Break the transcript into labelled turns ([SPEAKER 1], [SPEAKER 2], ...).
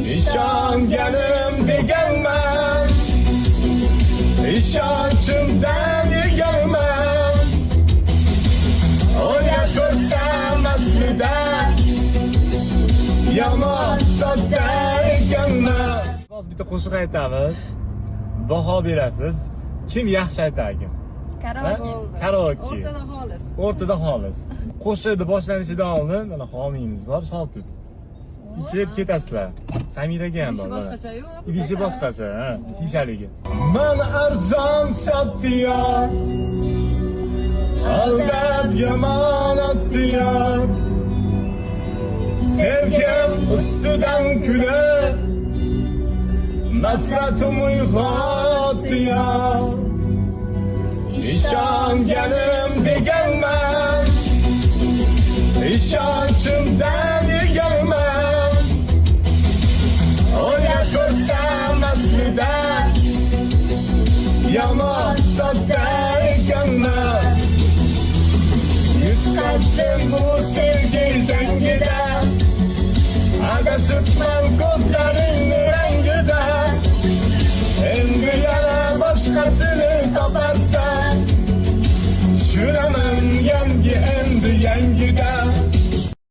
[SPEAKER 1] İşonganim deganman, ishonchimdan yeganman. O'ylab ko'rsam aslida yomon sodda ekanman. Biz bitta qo'shiq aytamiz, baho berasiz. Kim yaxshi aytar ekan? Karaoke.
[SPEAKER 2] O'rtada xolis.
[SPEAKER 1] O'rtada xolis. Qo'shiqni boshlanishidan oldin mana homiyimiz bor, Sholtut. İçib ketasizlar. Samiraga ham bor.
[SPEAKER 2] Boshqacha-yu.
[SPEAKER 1] Idishi boshqacha, ha, shishaligi. Men arzon sotdiyor. Aldab yomon otdiyor. Sevgim ustidan kulib, nafratim uyg'otdiyor. İşonganim deganman, ishonchimdan yeganman. O'ylab ko'rsam aslida yomon sodda ekanman. Yutqazdim bu sevgi jangida, adashibman ko'zlaringni rangida. Endi yana boshqasini toparsan, tushunaman endi yangida.